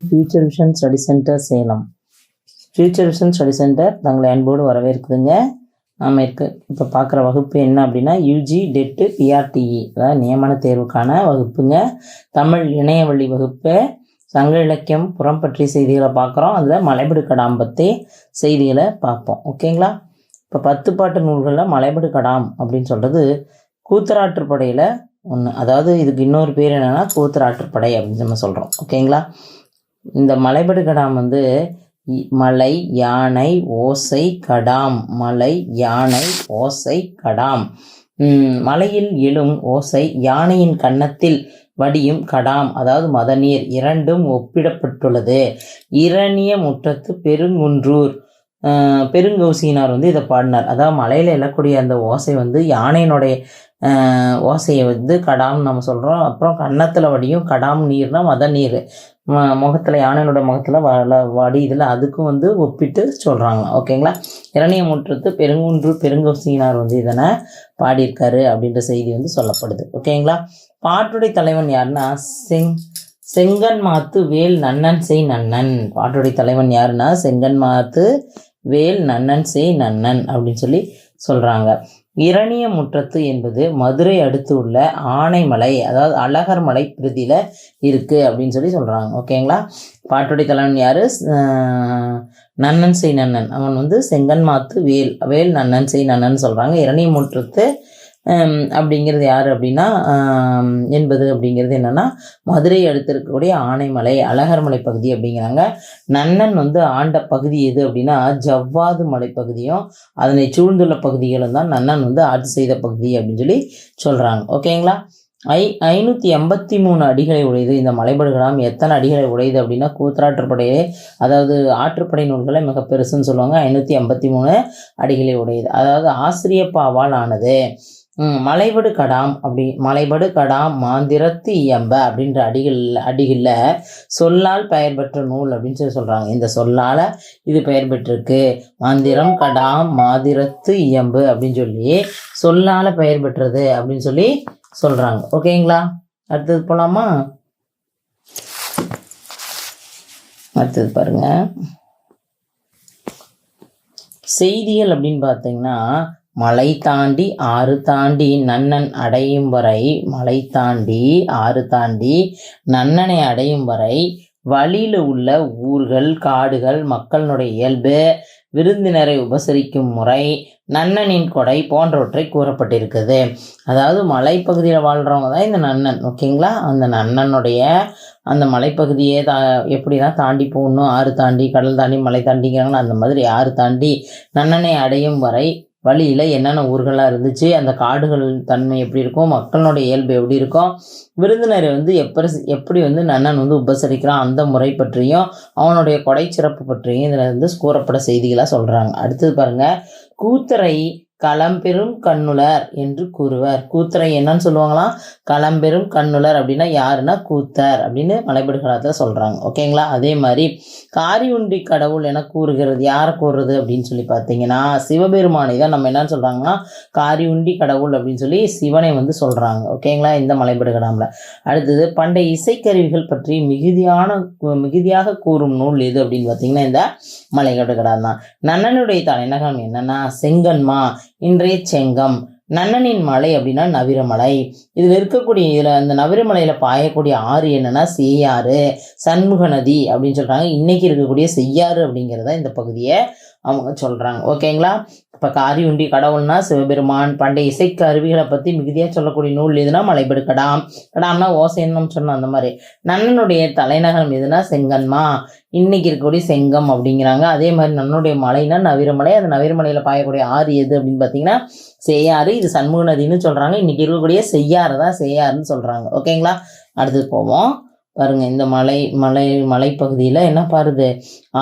Future vision study centre Salem. Future vision study centre தங்களை அன்போடு வரவேற்குதுங்க. நாம் இப்போ பார்க்குற வகுப்பு என்ன அப்படின்னா யூஜி டெட்டு பிஆர்டிஇ அதாவது நியமன தேர்வுக்கான வகுப்புங்க. தமிழ் இணையவழி வகுப்பு. சங்க இலக்கியம் புறம் பற்றிய செய்திகளை பார்க்குறோம். அதில் மலைபடு கடாம் பற்றி செய்திகளை பார்ப்போம். ஓகேங்களா? இப்போ 10 பாட்டு நூல்களில் மலைபடு கடாம் அப்படின்னு சொல்கிறது கூத்தராற்றுப்படையில் ஒன்று. அதாவது இதுக்கு இன்னொரு பேர் என்னென்னா கூத்தராற்றுப்படை அப்படின்னு நம்ம சொல்கிறோம். ஓகேங்களா? இந்த மலைபடு கடாம் மலை யானை ஓசை கடாம். மலை யானை ஓசை கடாம். மலையில் எழும் ஓசை யானையின் கன்னத்தில் வடியும் கடாம், அதாவது மதநீர் இரண்டும் ஒப்பிடப்பட்டுள்ளது. இரணிய முற்றத்து பெருங்குன்றூர் பெருங்கௌசியினார் இதை பாடினார். அதாவது மலையில் எழக்கூடிய அந்த ஓசை யானையினுடைய ஓசையை கடாம்னு நம்ம சொல்கிறோம். அப்புறம் கன்னத்தில் வடியும் கடாம் நீர்னா மத நீர். முகத்தில் யானையினுடைய முகத்தில் வடியுதில் அதுக்கும் ஒப்பிட்டு சொல்கிறாங்க. ஓகேங்களா? இரணிய முற்றத்து பெருங்குன்றூர் பெருங்கௌசியினார் இதனை பாடியிருக்காரு அப்படின்ற செய்தி சொல்லப்படுது. ஓகேங்களா? பாட்டுடை தலைவன் யாருன்னா செங்கன்மாத்து வேல் நன்னன் செய் நன்னன். பாட்டுடை தலைவன் யாருன்னா செங்கன்மாத்து வேல் நன்னன் செய் நன்னன் அப்படின்னு சொல்கிறாங்க. இரணிய முற்றத்து என்பது மதுரை அடுத்து உள்ள ஆனைமலை, அதாவது அழகர் மலை பிரதியில் இருக்குது அப்படின்னு சொல்கிறாங்க. ஓகேங்களா? பாட்டுடை தலைவன் யார்? நன்னன் செய் நன்னன். அவன் செங்கன்மாத்து வேல் நன்னன் செய் நன்னன் சொல்கிறாங்க. இரணிய முற்றத்து அப்படிங்கிறது யார் அப்படின்னா என்பது அப்படிங்கிறது என்னென்னா மதுரை அடுத்து இருக்கக்கூடிய ஆனைமலை அழகர் மலை பகுதி அப்படிங்கிறாங்க. நன்னன் ஆண்ட பகுதி எது அப்படின்னா ஜவ்வாது மலை பகுதியும் அதனை சூழ்ந்துள்ள பகுதிகளும் தான் நன்னன் ஆட்சி செய்த பகுதி அப்படின்னு சொல்கிறாங்க. ஓகேங்களா? 583 அடிகளை உடையது இந்த மலைபடு கடாம். எத்தனை அடிகளை உடையது அப்படின்னா கூத்தராற்றுப்படையே, அதாவது ஆற்றுப்படை நூல்களை மிக பெருசுன்னு சொல்லுவாங்க. 583 அடிகளை உடையது. அதாவது ஆசிரியப்பாவால் ஆனது. மலைபடு கடாம் மாந்திரத்து இயம்ப அப்படின்ற அடிகளில் சொல்லால் பெயர் பெற்ற நூல் அப்படின்னு சொல்கிறாங்க. இந்த சொல்லால் இது பெயர் பெற்றிருக்கு. மாந்திரம் கடாம் மாதிரத்து இயம்பு அப்படின்னு சொல்லால் பெயர் பெற்றது அப்படின்னு சொல்கிறாங்க. ஓகேங்களா? அடுத்தது போகலாமா? அடுத்தது பாருங்க, செய்திகள் அப்படின்னு பார்த்தீங்கன்னா மலை தாண்டி ஆறு தாண்டி நன்னன் அடையும் வரை, மலை தாண்டி ஆறு தாண்டி நன்னனை அடையும் வரை வழியில் உள்ள ஊர்கள் காடுகள் மக்களினுடைய இயல்பு விருந்தினரை உபசரிக்கும் முறை நன்னனின் கொடை போன்றவற்றை கூறப்பட்டிருக்குது. அதாவது மலைப்பகுதியில் வாழ்கிறவங்க தான் இந்த நன்னன். ஓகேங்களா? அந்த நன்னனுடைய அந்த மலைப்பகுதியே எப்படி தான் தாண்டி போகணும், ஆறு தாண்டி கடல் தாண்டி மலை தாண்டிங்கிறாங்களோ அந்த மாதிரி ஆறு தாண்டி நன்னனை அடையும் வரை வழியில் என்னென்ன ஊர்களாக இருந்துச்சு, அந்த காடுகள் தன்மை எப்படி இருக்கும், மக்களுடைய இயல்பு எப்படி இருக்கும், விருந்தினரை எப்படி நன்னன் உபசரிக்கிறான் அந்த முறை பற்றியும் அவனுடைய கொடை சிறப்பு பற்றியும் இதில் கூறப்பட செய்திகளாக சொல்கிறாங்க. அடுத்தது பாருங்கள், கூத்தரை களம்பெரும் கண்ணுலர் என்று கூறுவர். கூத்தரை என்னன்னு சொல்லுவாங்களாம்? களம்பெரும் கண்ணுலர் அப்படின்னா யாருன்னா கூத்தர் அப்படின்னு மலைபடு கடாத்தில் சொல்கிறாங்க. ஓகேங்களா? அதே மாதிரி காரியுண்டி கடவுள் என கூறுகிறது. யாரை கூறுறது அப்படின்னு பார்த்தீங்கன்னா சிவபெருமானை தான் நம்ம என்னன்னு சொல்கிறாங்கன்னா காரியுண்டி கடவுள் அப்படின்னு சிவனை சொல்கிறாங்க. ஓகேங்களா? இந்த மலைபடு கடாமில். அடுத்தது பண்டைய இசைக்கருவிகள் பற்றி மிகுதியாக கூறும் நூல் எது அப்படின்னு பார்த்தீங்கன்னா இந்த மலைபடு கடாம் தான். நன்னனுடைய தலைநகரம் என்னன்னா செங்கன்மா, இன்றைய செங்கம். நன்னனின் மலை அப்படின்னா நவிரமலை. இதில் அந்த நவிரமலையில் பாயக்கூடிய ஆறு என்னன்னா செய்யாறு, சண்முக நதி அப்படின்னு சொல்கிறாங்க. இன்னைக்கு இருக்கக்கூடிய செய்யாறு அப்படிங்கிறத இந்த பகுதியை அவங்க சொல்கிறாங்க. ஓகேங்களா? இப்போ காரியுண்டி கடவுள்னா சிவபெருமான். பண்டைய இசைக்கு அருவிகளை பற்றி மிகுதியாக சொல்லக்கூடிய நூல் எதுனா மலைபடு கடாம். கடாம்னா ஓசைன்னு சொன்னோம். அந்த மாதிரி நன்னனுடைய தலைநகரம் எதுனா செங்கன்மா, இன்னைக்கு இருக்கக்கூடிய செங்கம் அப்படிங்கிறாங்க. அதே மாதிரி நன்னனுடைய மலைனா நவிரமலை. அந்த நவிரமலையில் பாயக்கூடிய ஆறு எது அப்படின்னு பார்த்தீங்கன்னா செய்யாறு. இது சண்முக நதினு சொல்கிறாங்க. இன்னைக்கு இருக்கக்கூடிய செய்யாறு தான் செய்யாறுன்னு சொல்கிறாங்க. ஓகேங்களா? அடுத்தது போவோம் பாருங்கள். இந்த மலைப்பகுதியில் என்ன பாருது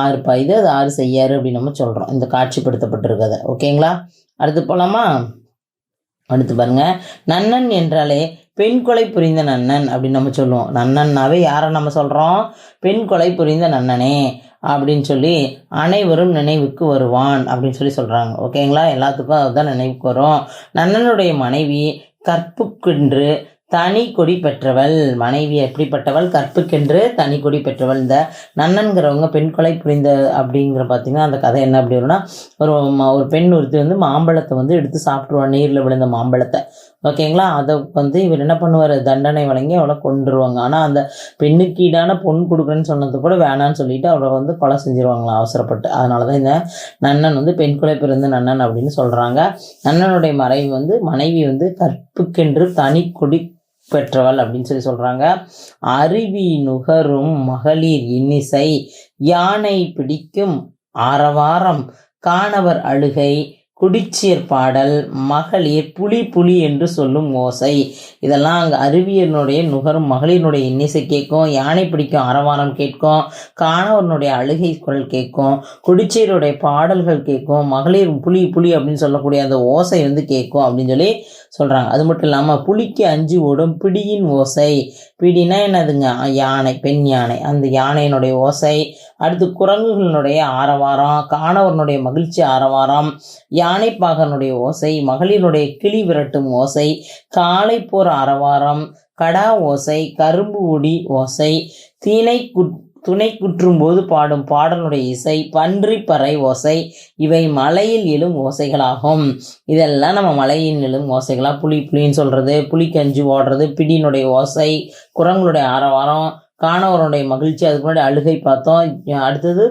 ஆறு பாயுது, அது ஆறு செய்யாறு அப்படின்னு நம்ம சொல்கிறோம். இந்த காட்சிப்படுத்தப்பட்டிருக்கதை. ஓகேங்களா? அடுத்து போகலாமா? அடுத்து பாருங்க, நன்னன் என்றாலே பெண் கொலை புரிந்த நன்னன் அப்படின்னு நம்ம சொல்லுவோம். நன்னன்னாவே யாரை நம்ம சொல்கிறோம்? பெண் கொலை புரிந்த நன்னனே அப்படின்னு அனைவரும் நினைவுக்கு வருவான் அப்படின்னு சொல்கிறாங்க. ஓகேங்களா? எல்லாத்துக்கும் அதுதான் நினைவுக்கு வரும். நன்னனுடைய மனைவி கற்புக்கென்று தனி கொடி பெற்றவள். மனைவி எப்படிப்பட்டவள்? கற்புக்கென்று தனி கொடி பெற்றவள். இந்த நன்னன்கிறவங்க பெண் கொலை புரிந்த அப்படிங்கிற பார்த்தீங்கன்னா அந்த கதை என்ன அப்படி வரும்னா, ஒரு பெண் ஒருத்தி வந்து மாம்பழத்தை வந்து எடுத்து சாப்பிட்ருவாள், நீரில் விழுந்த மாம்பழத்தை. ஓகேங்களா? அதை வந்து இவர் என்ன பண்ணுவார், தண்டனை வழங்கி அவளை கொண்டுருவாங்க. ஆனால் அந்த பெண்ணுக்கு ஈடான பொண்ணு கொடுக்குறேன்னு சொன்னது கூட வேணான்னு சொல்லிட்டு அவளை வந்து கொலை செஞ்சிருவாங்களாம் அவசரப்பட்டு. அதனால தான் இந்த நன்னன் வந்து பெண் கொலை பிறந்த நன்னன் அப்படின்னு சொல்கிறாங்க. நன்னனுடைய மனைவி வந்து கற்புக்கென்று தனி கொடி பெற்றவள் அப்படின்னு சொல்கிறாங்க. அருவி நுகரும் மகளிர் இன்னிசை, யானை பிடிக்கும் ஆரவாரம், காணவர் அழுகை, குடிச்சீர் பாடல், மகளிர் புலி புலி என்று சொல்லும் ஓசை. இதெல்லாம் அங்கே அருவியனுடைய நுகரும் மகளிரினுடைய இன்னிசை கேட்கும், யானை பிடிக்கும் ஆரவாரம் கேட்கும், காணவனுடைய அழுகை குரல் கேட்கும், குடிச்சீருடைய பாடல்கள் கேட்கும், மகளிர் புலி புலி அப்படின்னு சொல்லக்கூடிய அந்த ஓசை வந்து கேட்கும் அப்படின்னு சொல்லி சொல்கிறாங்க. அது மட்டும் இல்லாமல் புலிக்கு அஞ்சு ஓடும் பிடியின் ஓசை. பிடினா என்னதுங்க? யானை, பெண் யானை. அந்த யானையினுடைய ஓசை. அடுத்து குரங்குகளினுடைய ஆரவாரம், காணவனுடைய மகிழ்ச்சி ஆரவாரம், யானைப்பாகனுடைய ஓசை, மகளிருடைய கிளி விரட்டும் ஓசை, காளை போர் ஆரவாரம், கடா ஓசை, கரும்பு ஒடி ஓசை, துணை குற்றும் போது பாடும் பாடலுடைய இசை, பன்றி பறை ஓசை, இவை மலையில் எழும் ஓசைகளாகும். இதெல்லாம் நம்ம மலையில் எழும் ஓசைகளாக புலி புலின்னு சொல்கிறது, புலிக்கஞ்சு ஓடுறது, பிடியினுடைய ஓசை, குரங்களுடைய ஆரவாரம், காணவருடைய மகிழ்ச்சி, அதுக்கு முன்னாடி அழுகை பார்த்தோம். அடுத்தது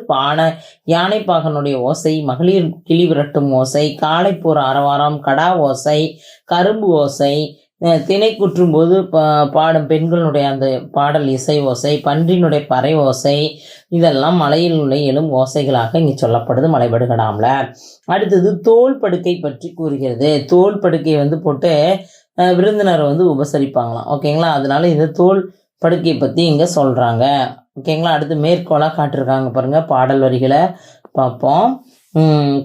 யானைப்பாகனுடைய ஓசை, மகளிர் கிளி விரட்டும் ஓசை, காளை போர் ஆரவாரம், கடா ஓசை, கரும்பு ஓசை, திணை குற்றும் போது பாடும் பெண்களுடைய அந்த பாடல் இசை ஓசை, பன்றினுடைய பறை ஓசை, இதெல்லாம் மலையில் உள்ள எழும் ஓசைகளாக இங்கே சொல்லப்படுது மலைபடுகடாமில். அடுத்தது தோல் படுக்கை பற்றி கூறுகிறது. தோல் படுக்கை வந்து போட்டு விருந்தினரை வந்து உபசரிப்பாங்களாம். ஓகேங்களா? அதனால இந்த தோல் படுக்கை பற்றி இங்கே சொல்கிறாங்க. ஓகேங்களா? அடுத்து மேற்கோளாக காட்டிருக்காங்க பாருங்கள், பாடல் வரிகளை பார்ப்போம்.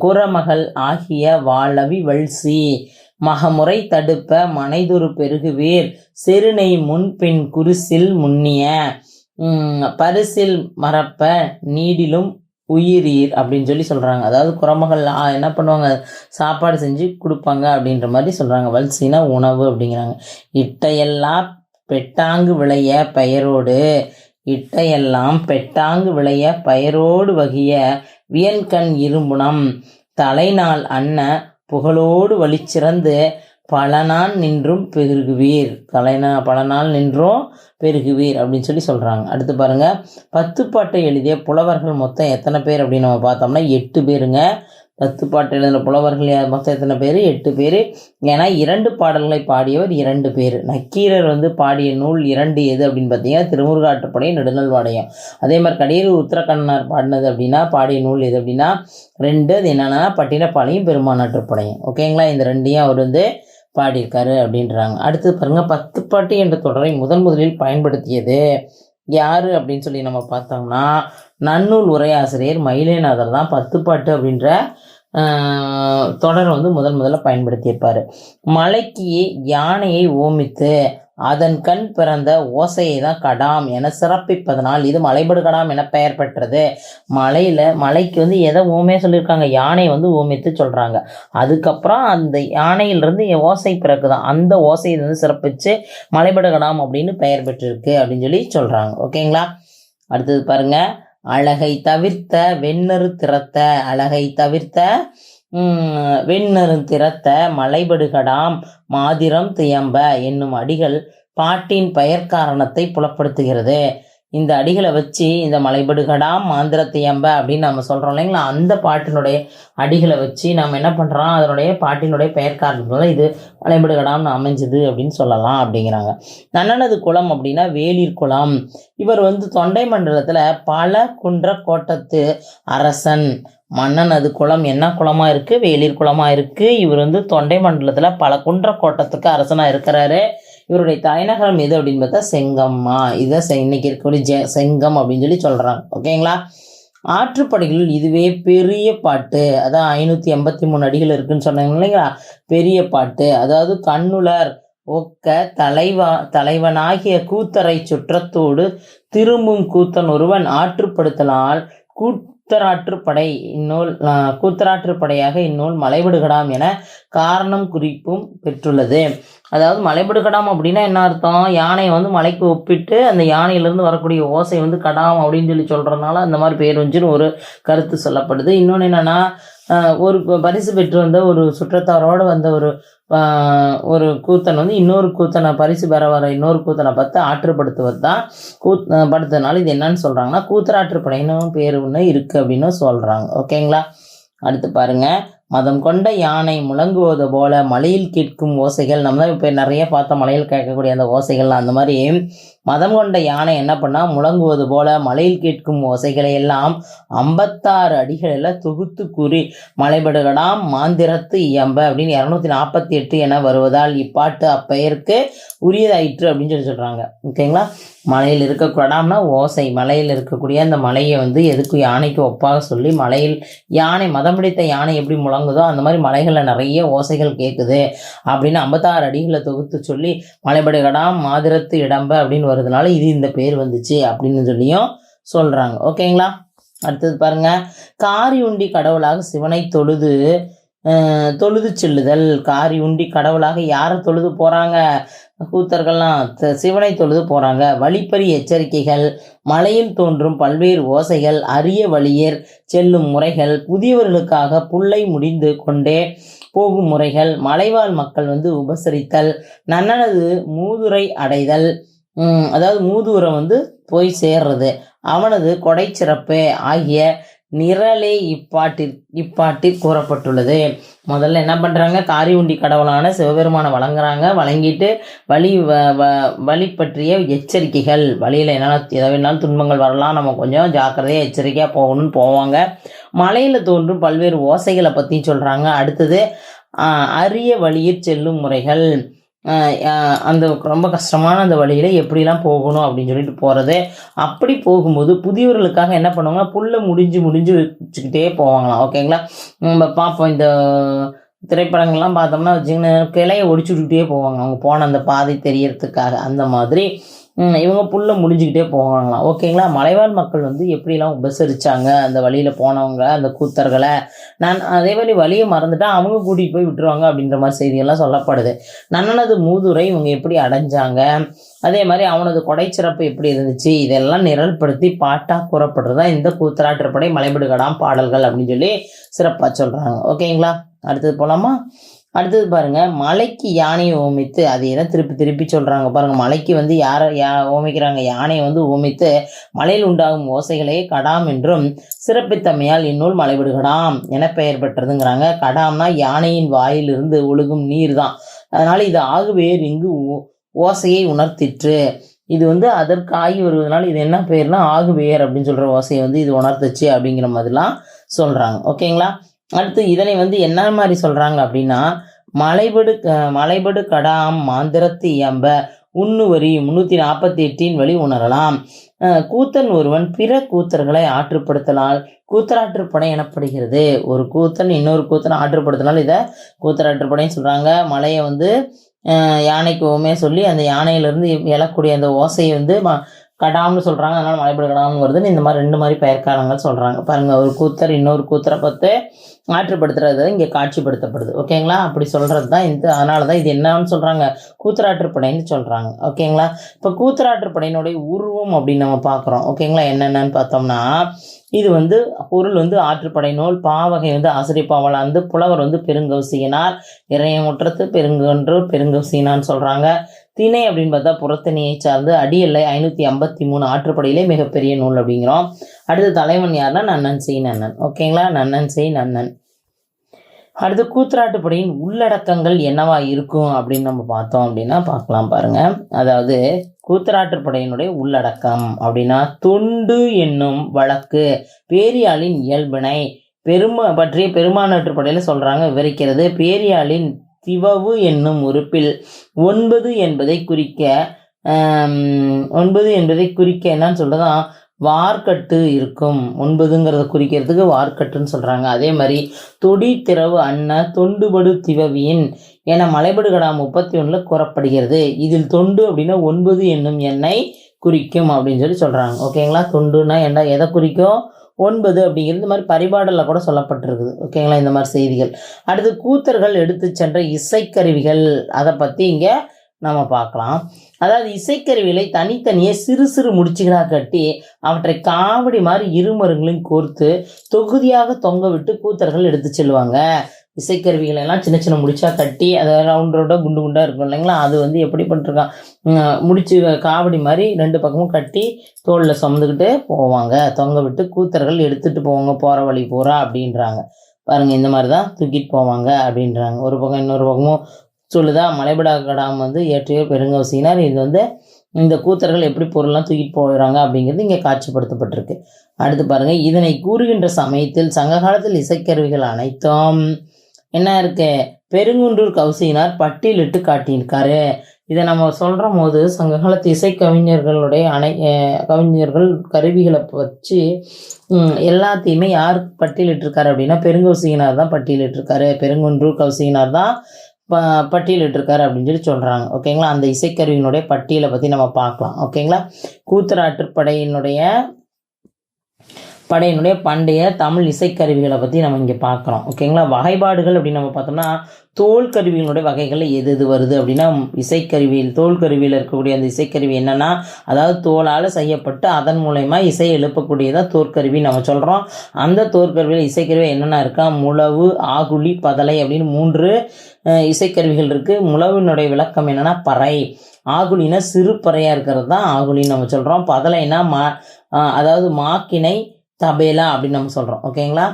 குறமகள் ஆகிய வாழவி வல்சி, மகமுறை தடுப்ப மனைதொரு பெருகுவீர், செருணை முன்பின் குருசில் முன்னிய, பரிசில் மறப்ப நீடிலும் உயிரீர் அப்படின்னு சொல்லி சொல்கிறாங்க. அதாவது குறமகள் என்ன பண்ணுவாங்க, சாப்பாடு செஞ்சு கொடுப்பாங்க அப்படின்ற மாதிரி சொல்கிறாங்க. வல்சினா உணவு அப்படிங்கிறாங்க. இட்டையெல்லாம் பெட்டாங்கு விளைய பெயரோடு, இட்டையெல்லாம் பெட்டாங்கு விளைய பெயரோடு வகிய வியன்கண் இரும்புணம், தலைநாள் அன்ன புகழோடு வழிச்சிறந்து பல நாள் நின்றும் பெருகுவீர், பல நாள் நின்றும் பெருகுவீர் அப்படின்னு சொல்லி சொல்கிறாங்க. அடுத்து பாருங்கள், 10 பாட்டை எழுதிய புலவர்கள் மொத்தம் எத்தனை பேர் அப்படின்னு நம்ம பார்த்தோம்னா 8 பேருங்க. 10 பாட்டு எழுதின புலவர்கள் மொத்தம் எத்தனை பேர்? 8 பேர். ஏன்னா 2 பாடல்களை பாடியவர் 2 பேர். நக்கீரர் வந்து பாடிய நூல் 2 எது அப்படின்னு பார்த்தீங்கன்னா திருமுருகாற்றுப்படையும் நெடுநல்வாடையும். அதே மாதிரி கடியூர் உத்தரகண்ணனார் பாடினது அப்படின்னா பாடிய நூல் எது அப்படின்னா 2. அது என்னென்னா பட்டினப்பாளையும் பெருமானாற்றுப்படையும். ஓகேங்களா? இந்த 2ஐயும் அவர் வந்து பாடியிருக்காரு அப்படின்றாங்க. அடுத்து பாருங்கள், 10 பாட்டு என்ற தொடரை முதலில் பயன்படுத்தியது யார் அப்படின்னு சொல்லி நம்ம பார்த்தோம்னா நன்னூல் உரையாசிரியர் மயிலேநாதர் தான் 10 பாட்டு அப்படின்ற தொடர் வந்து முதல்ல பயன்படுத்தியிருப்பார். மலைக்கு யானையை ஓமித்து அதன் கண் பிறந்த ஓசையை தான் கடாம் என சிறப்பிப்பதனால் இது மலைபடு கடாம் என பெயர் பெற்றது. மலைக்கு வந்து எதை ஓமையாக சொல்லியிருக்காங்க? யானையை வந்து ஓமித்து சொல்கிறாங்க. அதுக்கப்புறம் அந்த யானையிலிருந்து ஓசை பிறக்குதான், அந்த ஓசையை வந்து சிறப்பித்து மலைபடு கடாம் அப்படின்னு பெயர் பெற்றிருக்கு அப்படின்னு சொல்லி சொல்கிறாங்க. ஓகேங்களா? அடுத்தது பாருங்க, அழகை தவிர்த்த வெண்ணறு திறத்த, அழகை தவிர்த்த வெண்ணறு திறத்த மலைபடுகடாம் மாதிரம் தியம்ப என்னும் அடிகள் பாட்டின் பெயர் காரணத்தை புலப்படுத்துகிறது. இந்த அடிகளை வச்சு இந்த மலைபடுகடாம் மாந்திரத்தியம்ப அப்படின்னு நம்ம சொல்கிறோம் இல்லைங்களா, அந்த பாட்டினுடைய அடிகளை வச்சு நம்ம என்ன பண்ணுறோம், அதனுடைய பாட்டினுடைய பெயர் காரணத்தினால இது மலைபடுகடாம்னு அமைஞ்சுது அப்படின்னு சொல்லலாம் அப்படிங்கிறாங்க. நன்னனது குளம் அப்படின்னா வேளிர் குளம். இவர் வந்து தொண்டை மண்டலத்தில் பல குன்ற கோட்டத்து அரசன். மன்னனது குளம் என்ன குளமாக இருக்குது? வேளிர் குளமாக இருக்குது. இவர் வந்து தொண்டை மண்டலத்தில் பல குன்ற கோட்டத்துக்கு அரசனாக இருக்கிறாரு. இவருடைய தலைநகரம் எது அப்படின்னு பார்த்தா செங்கம்மா. இதை இன்னைக்கு இருக்கக்கூடிய செங்கம் அப்படின்னு சொல்லி சொல்கிறாங்க. ஓகேங்களா? ஆற்றுப்படைகளில் இதுவே பெரிய பாட்டு. அதான் 583 அடிகள் இருக்குன்னு சொன்னாங்க இல்லைங்களா, பெரிய பாட்டு. அதாவது கண்ணுலர் ஒக்க தலைவனாகிய கூத்தரை சுற்றத்தோடு திரும்பும் கூத்தன் ஒருவன் ஆற்றுப்படுத்தலால் கூத்தராற்றுப்படையாக இந்நூல் மலைபடுகடாம் என காரணம் குறிப்பும் பெற்றுள்ளது. அதாவது மலைபடு கடாம் அப்படின்னா என்ன அர்த்தம்? யானையை வந்து மலைக்கு ஒப்பிட்டு அந்த யானையிலேருந்து வரக்கூடிய ஓசை வந்து கடாம் அப்படின்னு சொல்லி சொல்கிறதுனால அந்த மாதிரி பேர் வந்துச்சுன்னு ஒரு கருத்து சொல்லப்படுது. இன்னொன்று என்னென்னா, ஒரு பரிசு பெற்று வந்த ஒரு சுற்றத்தாரோடு வந்த ஒரு கூத்தன் வந்து இன்னொரு கூத்தனை பரிசு பெற வர இன்னொரு கூத்தனை பார்த்து ஆற்றுப்படுத்துவது தான் படுத்ததுனால இது என்னன்னு சொல்கிறாங்கன்னா கூத்தராற்றுப்படைன்னு பேர் ஒன்று இருக்குது அப்படின்னு சொல்கிறாங்க. ஓகேங்களா? அடுத்து பாருங்கள், மதம் கொண்ட யானை முழங்குவது போல மலையில் கேட்கும் ஓசைகள். நம்ம தான் இப்போ நிறைய பார்த்தோம் மலையில் கேட்கக்கூடிய அந்த ஓசைகள்லாம். அந்த மாதிரி மதம் கொண்ட யானை என்ன பண்ணால் முழங்குவது போல மலையில் கேட்கும் ஓசைகளை எல்லாம் 56 அடிகளில் தொகுத்து கூறி மலைபடுகடாம் மாந்திரத்து இயம்ப அப்படின்னு 248 என வருவதால் இப்பாட்டு அப்பெயருக்கு உரியதாயிற்று அப்படின்னு சொல்லி சொல்கிறாங்க. ஓகேங்களா? மலையில் இருக்கக்கூடாம்னா ஓசை, மலையில் இருக்கக்கூடிய அந்த மலையை வந்து எதுக்கு யானைக்கு ஒப்பாக சொல்லி மலையில் யானை மதம் பிடித்த யானை எப்படி முழங்குதோ அந்த மாதிரி மலைகளில் நிறைய ஓசைகள் கேட்குது அப்படின்னு 56 அடிகளை தொகுத்து சொல்லி மலைபடுகடாம் மாதிரத்து இடம்ப அப்படின்னு வருதுனால இது இந்த பேர் வந்துச்சு அப்படின்னு சொல்லியும் சொல்கிறாங்க. ஓகேங்களா? அடுத்தது பாருங்க, காரி உண்டி கடவுளாக சிவனை தொழுது செல்லுதல். காரி உண்டி கடவுளாக யாரை தொழுது போகிறாங்க? கூத்தர்கள்லாம் சிவனை தொழுது போகிறாங்க. வழிப்பறி எச்சரிக்கைகள், மலையில் தோன்றும் பல்வேறு ஓசைகள், அரிய வழியர் செல்லும் முறைகள், புதியவர்களுக்காக புல்லை முடிந்து கொண்டே போகும் முறைகள், மலைவாழ் மக்கள் வந்து உபசரித்தல், நன்னனது மூதுரை அடைதல், அதாவது மூதுரை வந்து போய் சேர்றது, அவனது கொடை சிறப்பு ஆகிய நிரலே இப்பாட்டில் கூறப்பட்டுள்ளது. முதல்ல என்ன பண்ணுறாங்க? காரி உண்டி கடவுளான சிவபெருமானை வழங்குறாங்க. வழங்கிட்டு வழி பற்றிய எச்சரிக்கைகள், வழியில் என்னென்ன எதாவது துன்பங்கள் வரலாம், நம்ம கொஞ்சம் ஜாக்கிரதையாக எச்சரிக்கையாக போகணும்னு போவாங்க. மலையில் தோன்றும் பல்வேறு ஓசைகளை பற்றி சொல்கிறாங்க. அடுத்தது அரிய வழியில் செல்லும் முறைகள், அந்த ரொம்ப கஷ்டமான அந்த வழியில் எப்படிலாம் போகணும் அப்படின்னு சொல்லிட்டு போகிறது. அப்படி போகும்போது புதியவர்களுக்காக என்ன பண்ணுவாங்கன்னா புல்லை முடிஞ்சு வச்சுக்கிட்டே போவாங்களாம். ஓகேங்களா? நம்ம பார்ப்போம் இந்த திரைப்படங்கள்லாம் பார்த்தோம்னா வச்சுக்கின்னு கிளையை ஒடிச்சு விட்டுக்கிட்டே போவாங்க அவங்க போன அந்த பாதை தெரியறதுக்காக. அந்த மாதிரி இவங்க புல்லை முடிஞ்சுக்கிட்டே போவாங்களாம். ஓகேங்களா? மலைவாழ் மக்கள் வந்து எப்படிலாம் உபசரித்தாங்க அந்த வழியில் போனவங்க அந்த கூத்தர்களை. அதே மாதிரி வழியை மறந்துட்டா அவங்க கூட்டிகிட்டு போய் விட்டுருவாங்க அப்படின்ற மாதிரி செய்தியெல்லாம் சொல்லப்படுது. நன்னனது மூதுரை இவங்க எப்படி அடைஞ்சாங்க, அதே மாதிரி அவனது கொடைச்சிறப்பு எப்படி இருந்துச்சு, இதெல்லாம் நிரல்படுத்தி பாட்டாக கூறப்படுறது தான் இந்த கூத்தராற்றுப்படை மலைபடுகடாம் பாடல்கள் அப்படின்னு சொல்லி சிறப்பாக சொல்கிறாங்க. ஓகேங்களா? அடுத்தது போகலாமா? அடுத்தது பாருங்கள், மலைக்கு யானையை ஓமித்து அதே தான் திருப்பி சொல்கிறாங்க பாருங்கள். மலைக்கு வந்து யாரை ஓமிக்கிறாங்க? யானையை வந்து ஓமித்து மலையில் உண்டாகும் ஓசைகளே கடாம் என்றும் சிறப்பித்தமையால் இந்நூல் மலைபடுகடாம் என பெயர் பெற்றதுங்கிறாங்க. கடாம்னா யானையின் வாயிலிருந்து ஒழுகும் நீர் தான். அதனால் இது ஆகுவேர் இங்கு ஓசையை உணர்த்திற்று. இது வந்து அதற்கு ஆகி வருவதனால இது என்ன பேர்னா ஆகுவேர் அப்படின்னு சொல்கிற ஓசையை வந்து இது உணர்த்துச்சு அப்படிங்கிற மாதிரிலாம் சொல்கிறாங்க. ஓகேங்களா? அடுத்து இதனை வந்து என்ன மாதிரி சொல்கிறாங்க அப்படின்னா மலைபடு கடாம் மாந்திரத்து இயம்ப உண்ணுவரி 348 வழி உணரலாம். கூத்தன் ஒருவன் பிற கூத்தர்களை ஆற்றுப்படுத்தலால் கூத்தராற்றுப்படை எனப்படுகிறது. ஒரு கூத்தன் இன்னொரு கூத்தனை ஆற்றுப்படுத்தினால் இதை கூத்தராற்றுப்படைன்னு சொல்கிறாங்க. மலையை வந்து யானைக்கு ஓமே சொல்லி அந்த யானையிலேருந்து எழக்கூடிய அந்த ஓசையை வந்து கடாம்னு சொல்கிறாங்க. அதனால் மலைபடு கடாம்னு வருதுன்னு இந்த மாதிரி 2 மாதிரி பெயர்க்காரங்கள் சொல்கிறாங்க. பாருங்கள், ஒரு கூத்தர் இன்னொரு கூத்தரை பார்த்து ஆற்றுப்படுத்துறது இங்கே காட்சிப்படுத்தப்படுது. ஓகேங்களா? அப்படி சொல்கிறது தான் அதனால தான் இது என்னன்னு சொல்கிறாங்க, கூத்தராற்றுப்படைன்னு சொல்கிறாங்க. ஓகேங்களா? இப்போ கூத்தராற்றுப்படையினுடைய உருவம் அப்படின்னு நம்ம பார்க்குறோம். ஓகேங்களா? என்னென்னு பார்த்தோம்னா இது வந்து பொருள் வந்து ஆற்றுப்படை நூல், பாவகை வந்து ஆசிரியப்பாவலாந்து, புலவர் வந்து பெருங்கௌசியனார், இறையமுற்றத்து பெருங்கௌசியனான்னு சொல்கிறாங்க. திணை அப்படின்னு பார்த்தா புறத்திணையை சார்ந்து, அடியல்லை 553 ஆற்றுப்படையிலே மிகப்பெரிய நூல் அப்படிங்கிறோம். அடுத்து தலைவன் யாருன்னா நன்னன் செய் நன்னன். ஓகேங்களா? நன்னன் செய் நன்னன். அடுத்து கூத்தராற்றுப்படையின் உள்ளடக்கங்கள் என்னவா இருக்கும் அப்படின்னு நம்ம பார்த்தோம் அப்படின்னா பார்க்கலாம் பாருங்க. அதாவது கூத்தராற்றுப்படையினுடைய உள்ளடக்கம் அப்படின்னா தொண்டு என்னும் வழக்கு பேரியாளின் இயல்பினை பற்றிய பெருமானாற்றுப்படையில் சொல்றாங்க, விவரிக்கிறது. பேரியாளின் திவவு என்னும் உறுப்பில் 9 என்பதை குறிக்க என்னன்னு சொல்றதான் வார்கட்டு இருக்கும். 9ங்கிறத குறிக்கிறதுக்கு வார்கட்டுன்னு சொல்றாங்க. அதே மாதிரி தொடி திறவு அன்ன தொண்டுபடு திவவியின் என மலைபடுகடாம் 31 கூறப்படுகிறது. இதில் தொண்டு அப்படின்னா 9 என்னும் எண்ணை குறிக்கும் அப்படின்னு சொல்லி சொல்றாங்க. ஓகேங்களா? தொண்டுனா என்ன எதை குறிக்கும்? 9 அப்படிங்கிறது இந்த மாதிரி பரிபாடலில் கூட சொல்லப்பட்டிருக்குது. ஓகேங்களா, இந்த மாதிரி செய்திகள். அடுத்து கூத்தர்கள் எடுத்து சென்ற இசைக்கருவிகள், அதை பற்றி இங்கே நம்ம பார்க்கலாம். அதாவது இசைக்கருவிகளை தனித்தனியே சிறு சிறு முடிச்சுகளாக கட்டி அவற்றை காவடி மாதிரி இருமருங்களையும் கோர்த்து தொகுதியாக தொங்க விட்டு கூத்தர்கள் எடுத்து செல்வாங்க. இசைக்கருவிகள் எல்லாம் சின்ன சின்ன முடிச்சா கட்டி அதை ரவுண்டோட குண்டு குண்டாக இருக்கும் இல்லைங்களா, அது வந்து எப்படி பண்ணிருக்கான், முடிச்சு காவடி மாதிரி 2 பக்கமும் கட்டி தோளில் சுமந்துக்கிட்டு போவாங்க, தொங்க விட்டு கூத்தர்கள் எடுத்துகிட்டு போவாங்க போகிற வழி பூரா அப்படின்றாங்க. பாருங்கள், இந்த மாதிரி தான் தூக்கிட்டு போவாங்க அப்படின்றாங்க. ஒரு பக்கம் இன்னொரு பக்கமும் சொல்லுதா, மலைபடா கடாம் வந்து ஏற்றியோர் பெருங்கவசியினார். இது வந்து இந்த கூத்தர்கள் எப்படி பொருள்லாம் தூக்கிட்டு போகிறாங்க அப்படிங்கிறது இங்கே காட்சிப்படுத்தப்பட்டிருக்கு. அடுத்து பாருங்கள், இதனை கூறுகின்ற சமயத்தில் சங்க காலத்தில் இசைக்கருவிகள் அனைத்தும் என்ன இருக்கு, பெருங்குன்றூர் கவுசியினார் பட்டியலிட்டு காட்டியிருக்காரு. இதை நம்ம சொல்கிற போது சங்க காலத்து இசை கவிஞர்களுடைய கவிஞர்கள் கருவிகளை வச்சு எல்லாத்தையுமே யார் பட்டியலிட்டிருக்காரு அப்படின்னா பெருங்கவுசியினார் தான் பட்டியலிட்டிருக்காரு. பெருங்குன்றூர் கவுசியினார் தான் பட்டியலிட்டிருக்காரு அப்படின்னு சொல்லி சொல்கிறாங்க. ஓகேங்களா, அந்த இசைக்கருவியினுடைய பட்டியலை பற்றி நம்ம பார்க்கலாம். ஓகேங்களா, கூத்தராற்றுப்படையினுடைய பண்டைய தமிழ் இசைக்கருவிகளை பற்றி நம்ம இங்கே பார்க்குறோம். ஓகேங்களா, வகைப்பாடுகள் அப்படின்னு நம்ம பார்த்தோம்னா தோல் கருவிகளுடைய வகைகளில் எது வருது அப்படின்னா இசைக்கருவியில் தோல் கருவியில் இருக்கக்கூடிய அந்த இசைக்கருவி என்னென்னா, அதாவது தோலால் செய்யப்பட்டு அதன் மூலயமா இசை எழுப்பக்கூடியதான் தோற்கருவி நம்ம சொல்கிறோம். அந்த தோற்கருவியில் இசைக்கருவி என்னென்ன இருக்கா, முழவு, ஆகுழி, பதலை அப்படின்னு 3 இசைக்கருவிகள் இருக்குது. முழவினுடைய விளக்கம் என்னென்னா பறை, ஆகுழினா சிறு பறையாக இருக்கிறது தான் ஆகுழின்னு நம்ம சொல்கிறோம். பதலைனா அதாவது மாக்கினை, தபேலா அப்படின்னு நம்ம சொல்கிறோம். ஓகேங்களா,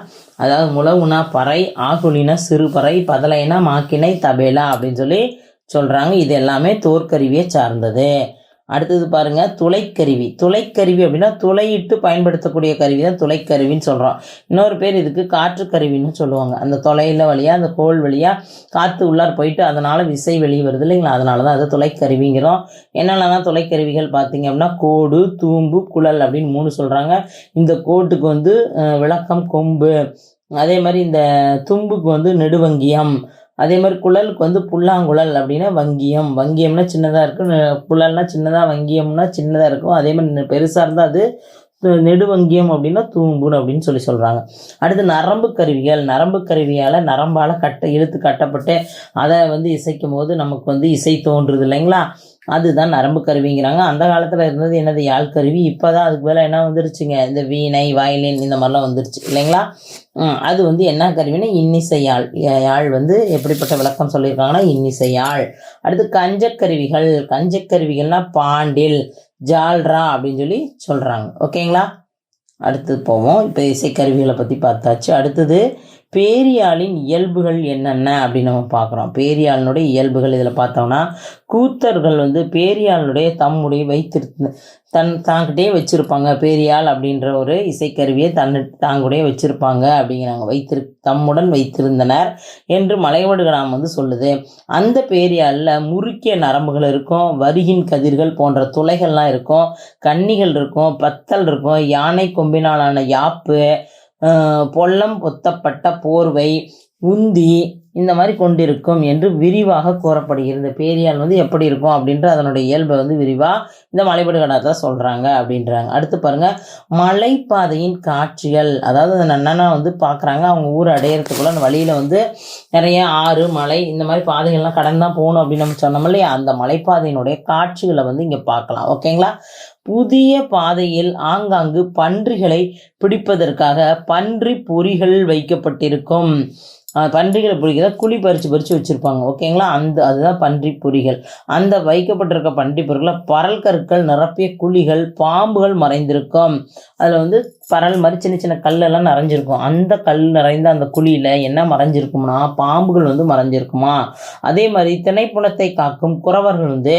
அதாவது முழவுனா பறை, ஆகுழினா சிறு பறை, பதலைனா மாக்கினை, தபேலா அப்படின்னு சொல்லி சொல்கிறாங்க. இது எல்லாமே தோற்கருவியை சார்ந்தது. அடுத்தது பாருங்கள், துளைக்கருவி அப்படின்னா துளையிட்டு பயன்படுத்தக்கூடிய கருவி தான் துளைக்கருவின்னு சொல்கிறோம். இன்னொரு பேர் இதுக்கு காற்று கருவின்னு சொல்லுவாங்க. அந்த துளையில வழியாக அந்த கோல் வழியாக காற்று உள்ளார் போயிட்டு அதனால் விசை வெளியே வருது இல்லைங்களா, அதனால தான் அது துளைக்கருவிங்கிறோம். என்னென்னலாம் துளைக்கருவிகள் பார்த்தீங்க அப்படின்னா கோடு, தூம்பு, குழல் அப்படின்னு 3 சொல்கிறாங்க. இந்த கோட்டுக்கு வந்து விளக்கம் கொம்பு, அதே மாதிரி இந்த தும்புக்கு வந்து நெடுவங்கியம், அதே மாதிரி குழலுக்கு வந்து புல்லாங்குழல் அப்படின்னா வங்கியம்னா சின்னதாக இருக்கும், குழல்னா சின்னதாக, வங்கியம்னா சின்னதாக இருக்கும். அதே மாதிரி பெருசாக இருந்தால் அது நெடுவங்கியம் அப்படின்னா தூம்புன்னு அப்படின்னு சொல்கிறாங்க. அடுத்து நரம்பு கருவியால் நரம்பால் இழுத்து கட்டப்பட்டு அதை வந்து இசைக்கும் போது நமக்கு வந்து இசை தோன்றுது இல்லைங்களா, அதுதான் நரம்பு கருவிங்கிறாங்க. அந்த காலத்தில் இருந்தது என்னது, யாழ் கருவி. இப்போ தான் அதுக்கு மேலே என்ன வந்துருச்சுங்க, இந்த வீணை, வயலின் இந்த மாதிரிலாம் வந்துருச்சு இல்லைங்களா. அது வந்து என்ன கருவின்னா இன்னிசை யாழ். யாழ் வந்து எப்படிப்பட்ட விளக்கம் சொல்லியிருக்காங்கன்னா இன்னிசை யாழ். அடுத்து கஞ்சக்கருவிகள்னால் பாண்டில், ஜால்ரா அப்படின்னு சொல்லி சொல்கிறாங்க. ஓகேங்களா, அடுத்து போவோம். இப்போ இசைக்கருவிகளை பற்றி பார்த்தாச்சு. அடுத்தது பேரியாழின் இயல்புகள் என்னென்ன அப்படின்னு நம்ம பார்க்குறோம். பேரியாழினுடைய இயல்புகள் இதில் பார்த்தோம்னா கூத்தர்கள் வந்து பேரியாழினுடைய தம்முடைய தாங்கிட்டே வச்சுருப்பாங்க. பேரியாழ் அப்படின்ற ஒரு இசைக்கருவியை தாங்குடைய வச்சுருப்பாங்க அப்படிங்கிறாங்க. தம்முடன் வைத்திருந்தனர் என்று மலைவடுகடாம் வந்து சொல்லுது. அந்த பேரியாழில் முறுக்கிய நரம்புகள் இருக்கும், வருகின் கதிர்கள் போன்ற துளைகள்லாம் இருக்கும், கன்னிகள் இருக்கும், பத்தல் இருக்கும், யானை கொம்பினாலான யாப்பு, பொல்லம் பொத்தப்பட்ட போர்வை, உந்தி இந்த மாதிரி கொண்டிருக்கும் என்று விரிவாக கூறப்படுகிறது. பேரியாழ் வந்து எப்படி இருக்கும் அப்படின்ற அதனுடைய இயல்பை வந்து விரிவாக இந்த மலைபடுகடாத்தை சொல்கிறாங்க அப்படின்றாங்க. அடுத்து பாருங்கள், மலைப்பாதையின் காட்சிகள். அதாவது அந்த நன்னனா வந்து பார்க்குறாங்க, அவங்க ஊர் அடையிறதுக்குள்ள அந்த வழியில் வந்து நிறைய ஆறு, மலை இந்த மாதிரி பாதைகள்லாம் கடந்து தான் போகணும் அப்படின்னு நம்ம சொன்னோம் இல்லையா, அந்த மலைப்பாதையினுடைய காட்சிகளை வந்து இங்கே பார்க்கலாம். ஓகேங்களா, புதிய பாதையில் ஆங்காங்கு பன்றிகளை பிடிப்பதற்காக பன்றி பொறிகள் வைக்கப்பட்டிருக்கும். பன்றிகளை பிடிக்கிறத குழி பறித்து வச்சுருப்பாங்க. ஓகேங்களா, அதுதான் பன்றி பொறிகள். அந்த வைக்கப்பட்டிருக்க பன்றி பொறிகளில் பரல் கற்கள் நிரப்பிய குழிகள், பாம்புகள் மறைந்திருக்கும். அதில் வந்து பரல் மாதிரி சின்ன சின்ன கல்லெல்லாம் நிறைஞ்சிருக்கும். அந்த கல் நிறைந்த அந்த குழியில் என்ன மறைஞ்சிருக்கும்னா பாம்புகள் வந்து மறைஞ்சிருக்குமா. அதே மாதிரி திணைப்புணத்தை காக்கும் குறவர்கள் வந்து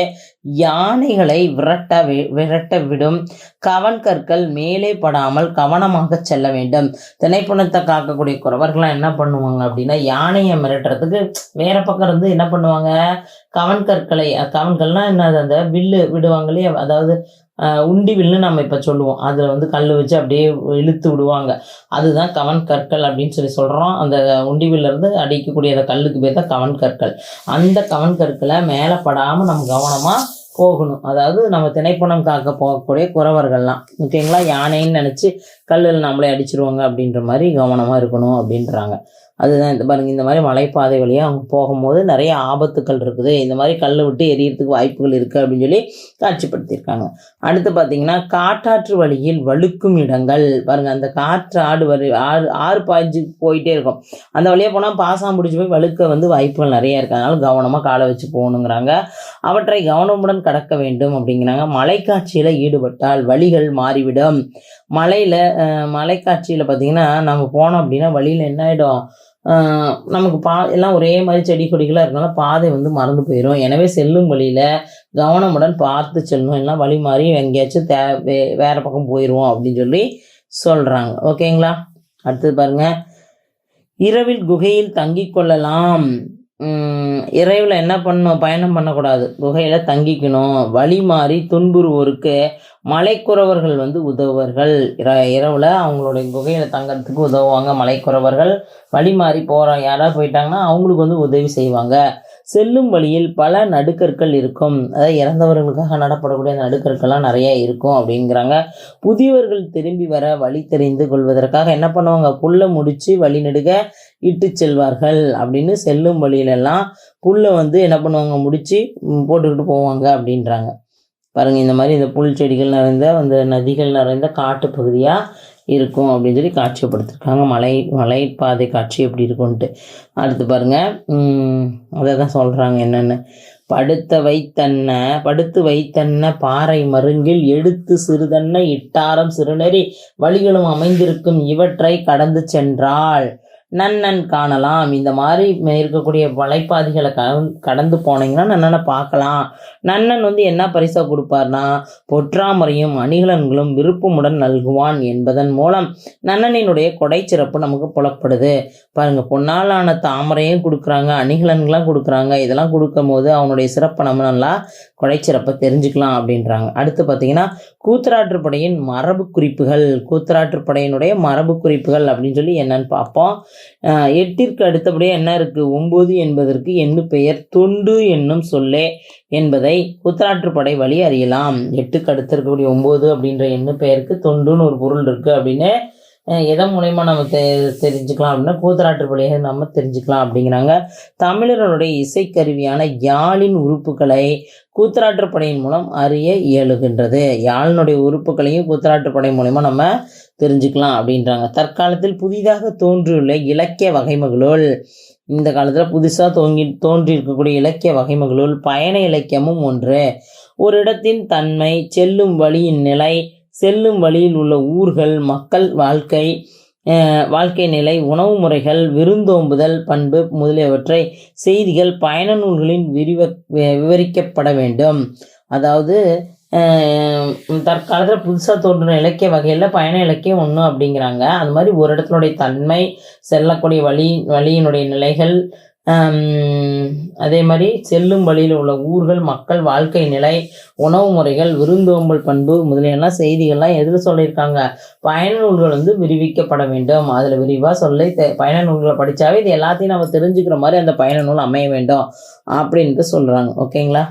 யானைகளை விரட்ட விடும் கவன் கற்கள் மேலே படாமல் கவனமாக செல்ல வேண்டும். திணைப்புணத்தை காக்கக்கூடிய குறவர்கள்லாம் என்ன பண்ணுவாங்க அப்படின்னா யானையை மிரட்டுறதுக்கு வேற பக்கம் இருந்து என்ன பண்ணுவாங்க, கவன்கள்னா என்னது, அந்த வில்லு விடுவாங்களே, அதாவது உண்டி வில்லுன்னு நம்ம இப்போ சொல்லுவோம், அதில் வந்து கல் வச்சு அப்படியே இழுத்து விடுவாங்க, அதுதான் கவன் கற்கள் அப்படின்னு சொல்கிறோம். அந்த உண்டி வில்லிருந்து அடிக்கக்கூடிய அந்த கல்லுக்கு பேர் தான் கவன் கற்கள். அந்த கவன் கற்களை மேலே படாமல் நம்ம கவனமாக போகணும். அதாவது நம்ம திணைப்பணம் காக்க போகக்கூடிய குறவர்கள்லாம், ஓகேங்களா, யானைன்னு நினச்சி கல்லில் நம்மளே அடிச்சிருவாங்க அப்படின்ற மாதிரி கவனமாக இருக்கணும் அப்படின்றாங்க. அதுதான் இந்த பாருங்க, இந்த மாதிரி மலைப்பாதை வழியாக அவங்க போகும்போது நிறைய ஆபத்துக்கள் இருக்குது, இந்த மாதிரி கல் விட்டு எரியறதுக்கு வாய்ப்புகள் இருக்குது அப்படின்னு சொல்லி காட்சிப்படுத்தியிருக்காங்க. அடுத்து பார்த்தீங்கன்னா காட்டாற்று வழியில் வழுக்கும் இடங்கள். பாருங்கள், அந்த காற்று ஆறு பாய்ஞ்சு போயிட்டே இருக்கும், அந்த வழியாக போனால் பாசம் பிடிச்சி போய் வழுக்க வாய்ப்புகள் நிறைய இருக்குது, அதனால கவனமாக காலை வச்சு போகணுங்கிறாங்க. அவற்றை கவனமுடன் கடக்க வேண்டும் அப்படிங்கிறாங்க. மலைக்காட்சியில் ஈடுபட்டால் வழிகள் மாறிவிடும். மலைக்காட்சியில் பார்த்தீங்கன்னா நம்ம போனோம் அப்படின்னா வழியில் என்ன ஆகிடும், நமக்கு எல்லாம் ஒரே மாதிரி செடி கொடிகளாக இருக்கனால பாதை மறந்து போயிடும். எனவே செல்லும் வழியில் கவனமுடன் பார்த்து செல்லணும், எல்லாம் வழி மாறி எங்கேயாச்சும் வேறு பக்கம் போயிடுவோம் அப்படின்னு சொல்லி சொல்கிறாங்க. ஓகேங்களா. அடுத்தது பாருங்கள், இரவில் குகையில் தங்கி கொள்ளலாம். இரவில் என்ன பண்ணணும், பயணம் பண்ணக்கூடாது, குகையில் தங்கிக்கணும். வழி மாறி துன்புறுவோருக்கு மலைக்குறவர்கள் உதவுவார்கள். இரவில் அவங்களுடைய குகையில் தங்கிறதுக்கு உதவுவாங்க மலைக்குறவர்கள். வழி மாறி யாராவது போயிட்டாங்கன்னா அவங்களுக்கு உதவி செய்வாங்க. செல்லும் வழியில் பல நடுக்கற்கள் இருக்கும், அதாவது இறந்தவர்களுக்காக நடப்படக்கூடிய நடுக்கற்கள்லாம் நிறைய இருக்கும் அப்படிங்கிறாங்க. புதியவர்கள் திரும்பி வர வழி தெரிந்து கொள்வதற்காக என்ன பண்ணுவாங்க, புல்லை முடித்து வழி நெடுக இட்டு செல்வார்கள் அப்படின்னு செல்லும் வழியிலெல்லாம் புல்லை என்ன பண்ணுவாங்க, முடித்து போட்டுக்கிட்டு போவாங்க அப்படின்றாங்க. பாருங்கள், இந்த மாதிரி இந்த புல் செடிகள் நிறைந்த அந்த நதிகள் நிறைந்த காட்டு பகுதியாக இருக்கும் அப்படின்னு சொல்லி காட்சிப்படுத்திருக்காங்க. மலைப்பாதை காட்சி எப்படி இருக்கும்ன்ட்டு. அடுத்து பாருங்கள், அதை தான் சொல்கிறாங்க என்னென்னு. படுத்து வைத்தன்ன பாறை மருங்கில் எடுத்து சிறுதன்ன இட்டாரம் சிறுநெறி வழிகளும் அமைந்திருக்கும் இவற்றை கடந்து சென்றால் நன்னன் காணலாம். இந்த மாதிரி இருக்கக்கூடிய மலைப்பாதைகளை கடந்து போனீங்கன்னா நன்னனை பார்க்கலாம். நன்னன் என்ன பரிசாக கொடுப்பார்னா பொற்றாமரையும் அணிகலன்களும் விருப்பமுடன் நல்குவான் என்பதன் மூலம் நன்னனினுடைய கொடை சிறப்பு நமக்கு புலப்படுது. பாருங்கள், பொன்னாலான தாமரையும் கொடுக்குறாங்க, அணிகலன்களாம் கொடுக்குறாங்க. இதெல்லாம் கொடுக்கும் போது அவனுடைய சிறப்பை நம்ம நல்லா கொடை சிறப்பை தெரிஞ்சுக்கலாம் அப்படின்றாங்க. அடுத்து பார்த்தீங்கன்னா கூத்தராற்றுப்படையின் மரபு குறிப்புகள். கூத்தராற்றுப்படையினுடைய மரபு குறிப்புகள் அப்படின்னு சொல்லி என்னன்னு பார்ப்போம். 8ற்கு அடுத்தபடியாக என்ன இருக்குது, 9 என்பதற்கு எண்ணு பெயர் தொண்டு என்னும் சொல்லே என்பதை கூத்தராற்றுப்படை வழி அறியலாம். 8க்கு அடுத்து இருக்கக்கூடிய 9 அப்படின்ற எண்ணு பெயருக்கு தொண்டுன்னு ஒரு பொருள் இருக்குது அப்படின்னு எதன் மூலயமா நம்ம தெரிஞ்சுக்கலாம் அப்படின்னா கூத்தராற்றுப்படையை நம்ம தெரிஞ்சுக்கலாம் அப்படிங்கிறாங்க. தமிழர்களுடைய இசைக்கருவியான யாழின் உறுப்புகளை கூத்தராற்றுப்படையின் மூலம் அறிய இயலுகின்றது. யாழினுடைய உறுப்புகளையும் கூத்தராற்றுப்படை மூலமா நம்ம தெரிஞ்சுக்கலாம் அப்படின்றாங்க. தற்காலத்தில் புதிதாக தோன்றியுள்ள இலக்கிய வகைமகளுள், இந்த காலத்தில் புதுசாக தோன்றி இருக்கக்கூடிய இலக்கிய வகைமகளுள் பயண இலக்கியமும் ஒன்று. ஒரு இடத்தின் தன்மை, செல்லும் வழியின் நிலை, செல்லும் வழியில் உள்ள ஊர்கள், மக்கள் வாழ்க்கை நிலை, உணவு முறைகள், விருந்தோம்புதல் பண்பு முதலியவற்றை செய்திகள் பயண நூல்களின் விவரிக்கப்பட வேண்டும். அதாவது தற்காலத்தில் புதுசாக தோன்றின இலக்கிய வகையில் பயண இலக்கியம் ஒன்று அப்படிங்கிறாங்க. அது மாதிரி ஒரு இடத்தினுடைய தன்மை, செல்லக்கூடிய வழியினுடைய நிலைகள், அதே மாதிரி செல்லும் வழியில் உள்ள ஊர்கள், மக்கள் வாழ்க்கை நிலை, உணவு முறைகள், விருந்தோம்பல் பண்பு முதலியெல்லாம் செய்திகள்லாம் எதில் சொல்லியிருக்காங்க, பயண நூல்கள் விரிவிக்கப்பட வேண்டும். அதில் விரிவாக பயண நூல்களை படித்தாவே இது எல்லாத்தையும் நம்ம தெரிஞ்சுக்கிற மாதிரி அந்த பயண நூல் அமைய வேண்டும் அப்படின்ட்டு சொல்கிறாங்க. ஓகேங்களா.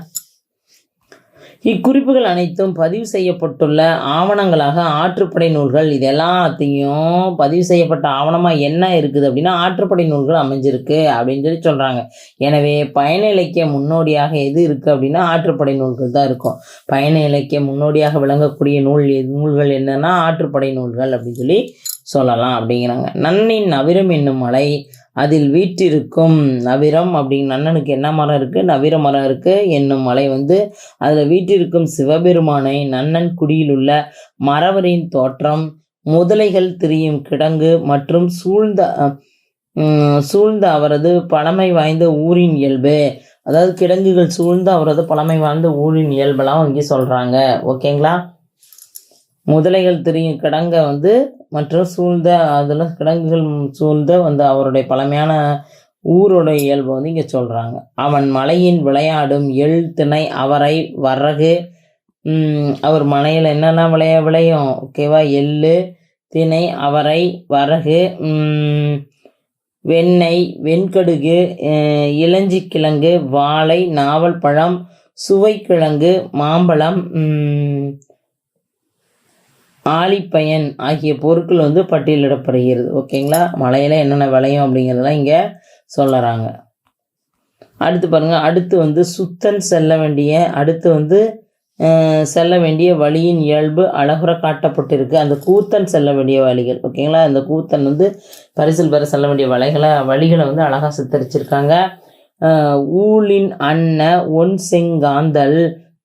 இக்குறிப்புகள் அனைத்தும் பதிவு செய்யப்பட்டுள்ள ஆவணங்களாக ஆற்றுப்படை நூல்கள். இது எல்லாத்தையும் பதிவு செய்யப்பட்ட ஆவணமாக என்ன இருக்குது அப்படின்னா ஆற்றுப்படை நூல்கள் அமைஞ்சிருக்கு அப்படின்னு சொல்லி சொல்கிறாங்க. எனவே பயண இலக்கிய முன்னோடியாக எது இருக்குது அப்படின்னா ஆற்றுப்படை நூல்கள் தான் இருக்கும். பயண இலக்கிய முன்னோடியாக விளங்கக்கூடிய நூல்கள் என்னன்னா ஆற்றுப்படை நூல்கள் அப்படின்னு சொல்லி சொல்லலாம் அப்படிங்கிறாங்க. நன்னின் நவிரம் என்னும் மலை, அதில் வீற்றிருக்கும் நவிரம் அப்படிங்கிற நன்னனுக்கு என்ன மரம் இருக்குது, நவிர மரம் இருக்குது என்னும் மலை அதில் வீற்றிருக்கும் சிவபெருமானை, நன்னன் குடியிலுள்ள மறவரின் தோற்றம், முதலைகள் திரியும் கிடங்கு மற்றும் சூழ்ந்த அவரது பழமை வாய்ந்த ஊரின் இயல்பு. அதாவது கிடங்குகள் சூழ்ந்த அவரது பழமை வாய்ந்த ஊரின் இயல்பெல்லாம் இங்கே சொல்கிறாங்க. ஓகேங்களா. முதலைகள் திரியும் கிடங்க மற்றும் சூழ்ந்த அதில் கிடங்குகள் சூழ்ந்த அவருடைய பழமையான ஊருடைய இயல்பு இங்கே சொல்கிறாங்க. அவன் மலையின் விளையாடும் எள், திணை, அவரை, வரகு. அவர் மலையில் என்னென்ன விளையும், ஓகேவா, எள்ளு, திணை, அவரை, வரகு, வெண்ணெய், வெண்கடுகு, இளஞ்சி கிழங்கு, வாழை, நாவல் பழம், சுவைக்கிழங்கு, மாம்பழம், ஆலிப்பயன் ஆகிய பொருட்கள் வந்து பட்டியலிடப்படுகிறது. ஓகேங்களா, மலையில் என்னென்ன விளையும் அப்படிங்கிறதெல்லாம் இங்கே சொல்லறாங்க. அடுத்து பாருங்க, அடுத்து வந்து சுத்தன் செல்ல வேண்டிய வழியின் இயல்பு அழகுற காட்டப்பட்டிருக்கு. அந்த கூத்தன் செல்ல வேண்டிய வழிகள். ஓகேங்களா, அந்த கூத்தன் வந்து பரிசில் பெற செல்ல வேண்டிய வழிகளை வந்து அழகா சித்தரிச்சிருக்காங்க. ஊழின் அன்ன ஒன் செங்காந்தல்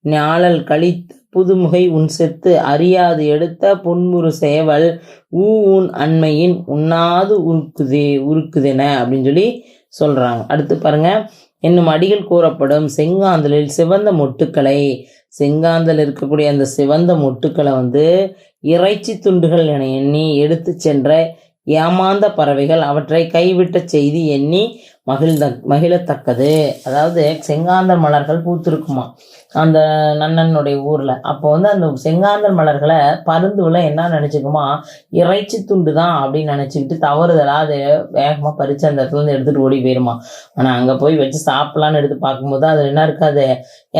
ஞாழல் கழித்த புதுமுகை உன் செத்து அறியாது எடுத்த புன்முறு சேவல் ஊன் அண்மையின் உண்ணாது உருக்குதென அப்படின்னு சொல்லி சொல்றாங்க. அடுத்து பாருங்க, என்னும் அடிகள் கூறப்படும் செங்காந்தலில் சிவந்த மொட்டுக்களை, செங்காந்தல் இருக்கக்கூடிய அந்த சிவந்த மொட்டுக்களை வந்து இறைச்சி துண்டுகள் என எண்ணி எடுத்து சென்ற ஏமாந்த பறவைகள் அவற்றை கைவிட்ட செய்தி எண்ணி மகிழத்தக்கது. அதாவது செங்காந்தல் மலர்கள் பூத்திருக்குமா அந்த நன்னனுடைய ஊரில். அப்போ வந்து அந்த செங்காந்தல் மலர்களை பருந்துவில் என்ன நினச்சிக்குமா, இறைச்சி துண்டு தான் அப்படின்னு நினச்சிக்கிட்டு தவறுதலாக அதை வேகமாக பறித்து அந்த இடத்துலேருந்து எடுத்துகிட்டு ஓடி போயிருமா. ஆனால் அங்கே போய் வச்சு சாப்பிட்லான்னு எடுத்து பார்க்கும்போது அதில் என்ன இருக்காது,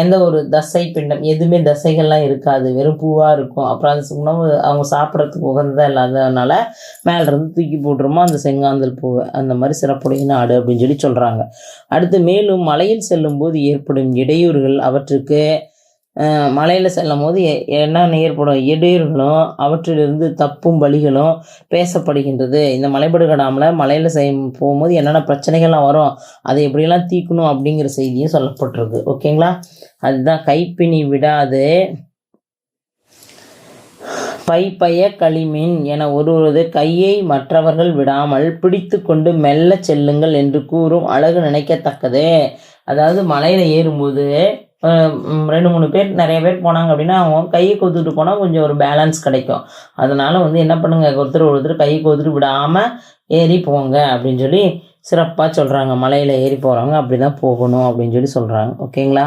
எந்த ஒரு தசை பிண்டம் எதுவுமே தசைகள்லாம் இருக்காது, வெறும் பூவாக இருக்கும். அப்புறம் அந்த உணவு அவங்க சாப்பிட்றதுக்கு உகந்ததாக இல்லாததுனால மேலேருந்து தூக்கி போட்டுருமா அந்த செங்காந்தல் பூவை. அந்த மாதிரி சிறப்புடைய நாடு அப்படின்னு சொல்லி சொல்கிறாங்க. அடுத்து மேலும் மலையில் செல்லும் போது ஏற்படும் இடையூறுகள், அவற்றுக்கு மலையில் செல்லும் போது என்னென்ன ஏற்படும் இடையூறுகளும் அவற்றிலிருந்து தப்பும் வழிகளும் பேசப்படுகின்றது. இந்த மலைபடுகடாமல் மலையில் போகும்போது என்னென்ன பிரச்சனைகள்லாம் வரும், அதை எப்படியெல்லாம் தீர்க்கணும் அப்படிங்கிற செய்தியும் சொல்லப்பட்டிருக்கு. ஓகேங்களா, அதுதான் கைப்பினி விடாது பைப்பய களிமின் என ஒருவரது கையை மற்றவர்கள் விடாமல் பிடித்து கொண்டு மெல்ல செல்லுங்கள் என்று கூறும் அழகு நினைக்கத்தக்கது. அதாவது மலையில் ஏறும்போது 2-3 பேர் நிறைய பேர் போனாங்க அப்படின்னா அவங்க கையை கோத்துட்டு போனால் கொஞ்சம் ஒரு பேலன்ஸ் கிடைக்கும். அதனால வந்து என்ன பண்ணுங்க, ஒருத்தர் கையை கோத்துட்டு விடாமல் ஏறி போங்க அப்படின்னு சொல்லி சிறப்பாக சொல்கிறாங்க. மலையில் ஏறி போகிறவங்க அப்படி தான் போகணும் அப்படின்னு சொல்லி சொல்கிறாங்க. ஓகேங்களா,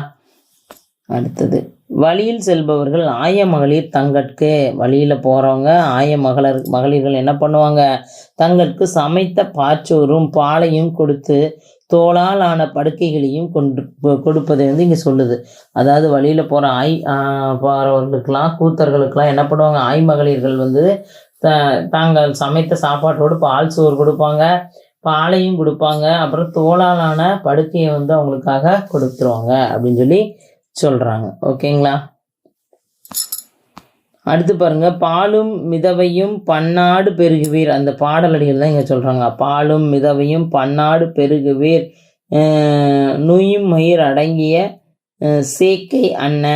அடுத்தது வழியில் செல்பவர்கள் ஆய மகளிர் தங்கட்கு. வழியில் போகிறவங்க ஆய மகளிர்கள் என்ன பண்ணுவாங்க, தங்கட்கு சமைத்த பாச்சோறும் பாலையும் கொடுத்து தோளால் ஆன படுக்கைகளையும் கொடுப்பதை வந்து இங்கே சொல்லுது. அதாவது வழியில் போகிற போகிறவர்களுக்கெல்லாம் கூத்தர்களுக்கெல்லாம் என்ன பண்ணுவாங்க, ஆய் மகளிர்கள் வந்து தாங்கள் சமைத்த சாப்பாட்டோடு பால் சோறு கொடுப்பாங்க, பாலையும் கொடுப்பாங்க, அப்புறம் தோளாலான படுக்கையை வந்து அவங்களுக்காக கொடுத்துருவாங்க அப்படின்னு சொல்லி சொல்கிறாங்க. ஓகேங்களா, அடுத்து பாருங்க, பாலும் மிதவையும் பன்னாடு பெருகுவீர். அந்த பாடலடிகள் தான் இங்கே சொல்கிறாங்க. பாலும் மிதவையும் பன்னாடு பெருகுவீர் நுயும் மயிர் அடங்கிய சேக்கை அன்ன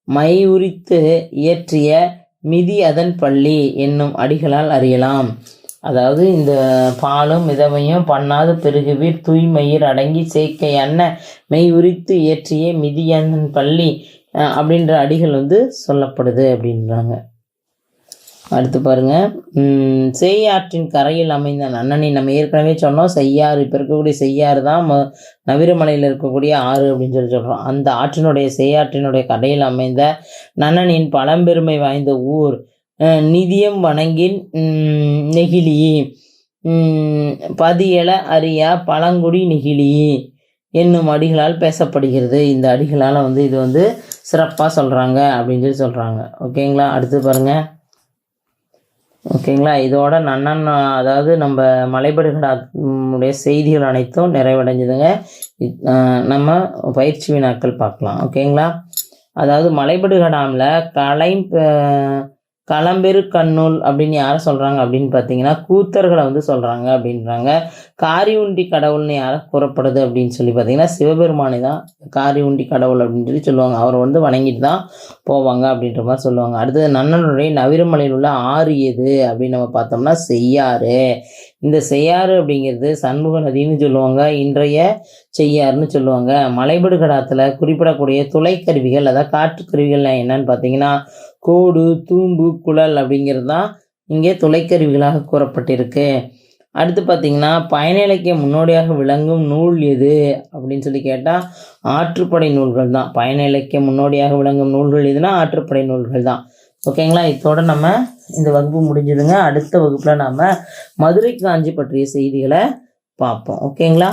மை உரித்து இயற்றிய மிதி அதன் பள்ளி என்னும் அடிகளால் அறியலாம். அதாவது இந்த பாலும் மிதவையும் பண்ணாது பெருகுவீர் தூய்மயிர் அடங்கி சேக்கை அன்ன மெய் உரித்து இயற்றிய மிதியன் பள்ளி அப்படின்ற அடிகள் வந்து சொல்லப்படுது அப்படின்றாங்க. அடுத்து பாருங்க, செய்யாற்றின் கரையில் அமைந்த நன்னனை நம்ம ஏற்கனவே சொன்னோம். செய்யாறு, இப்போ இருக்கக்கூடிய செய்யாறு தான் நவிரமலையில் இருக்கக்கூடிய ஆறு அப்படின்னு சொல்லி சொல்கிறோம். அந்த செய்யாற்றினுடைய கரையில் அமைந்த நன்னனின் பழம்பெருமை வாய்ந்த ஊர் நிதியம் வணங்கின் நெகிழி பதியல அறியா பழங்குடி நெகிழி என்னும் அடிகளால் பேசப்படுகிறது. இந்த அடிகளால் வந்து இது வந்து சிறப்பாக சொல்கிறாங்க அப்படின்னு சொல்லி சொல்கிறாங்க. ஓகேங்களா, அடுத்து பாருங்கள். ஓகேங்களா, இதோட நன்னன் அதாவது நம்ம மலைபடுகடாவுடைய செய்திகள் அனைத்தும் நிறைவடைஞ்சதுங்க. நம்ம பயிற்சி வினாக்கள் பார்க்கலாம். ஓகேங்களா, அதாவது மலைபடுகடாமில் களம்பெரு கண்ணூல் அப்படின்னு யாரை சொல்கிறாங்க அப்படின்னு பார்த்தீங்கன்னா கூத்தர்களை வந்து சொல்கிறாங்க அப்படின்றாங்க. காரியுண்டி கடவுள்னு யாரை கூறப்படுது அப்படின்னு சொல்லி பார்த்தீங்கன்னா சிவபெருமானை தான் காரியுண்டி கடவுள் அப்படின்னு சொல்லி சொல்லுவாங்க. அவரை வந்து வணங்கிட்டு தான் போவாங்க அப்படின்ற மாதிரி சொல்லுவாங்க. அடுத்தது நன்னனுடைய நவிரமலையில் உள்ள ஆறு எது அப்படின்னு நம்ம பார்த்தோம்னா செய்யாறு. இந்த செய்யாறு அப்படிங்கிறது சண்முக நதின்னு சொல்லுவாங்க, இன்றைய செய்யாறுன்னு சொல்லுவாங்க. மலைபடுகடாத்தில் குறிப்பிடக்கூடிய துளைக்கருவிகள் அதாவது காற்றுக்கருவிகள் என்னன்னு பார்த்தீங்கன்னா கோடு, தூம்பு, குழல் அப்படிங்கிறது தான் இங்கே துளைக்கருவிகளாக கூறப்பட்டிருக்கு. அடுத்து பார்த்திங்கன்னா பயண இலக்கிய முன்னோடியாக விளங்கும் நூல் எது அப்படின்னு சொல்லி கேட்டால் ஆற்றுப்படை நூல்கள் தான். பயண இலக்கிய முன்னோடியாக விளங்கும் நூல்கள் எதுனா ஆற்றுப்படை நூல்கள் தான். ஓகேங்களா, இதோட நம்ம இந்த வகுப்பு முடிஞ்சதுங்க. அடுத்த வகுப்பில் நம்ம மதுரை காஞ்சி பற்றிய செய்திகளை பார்ப்போம். ஓகேங்களா,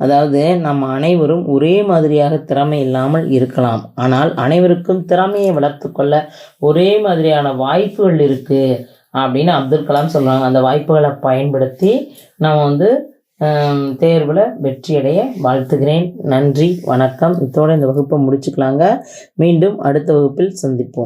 அதாவது நம்ம அனைவரும் ஒரே மாதிரியாக திறமை இல்லாமல் இருக்கலாம், ஆனால் அனைவருக்கும் திறமையை வளர்த்து கொள்ள ஒரே மாதிரியான வாய்ப்புகள் இருக்குது அப்படின்னு அப்துல் கலாம் சொல்கிறாங்க. அந்த வாய்ப்புகளை பயன்படுத்தி நம்ம தேர்வில் வெற்றியடைய வாழ்த்துகிறேன். நன்றி, வணக்கம். இதோட இந்த வகுப்பை முடிச்சுக்கலாங்க. மீண்டும் அடுத்த வகுப்பில் சந்திப்போம்.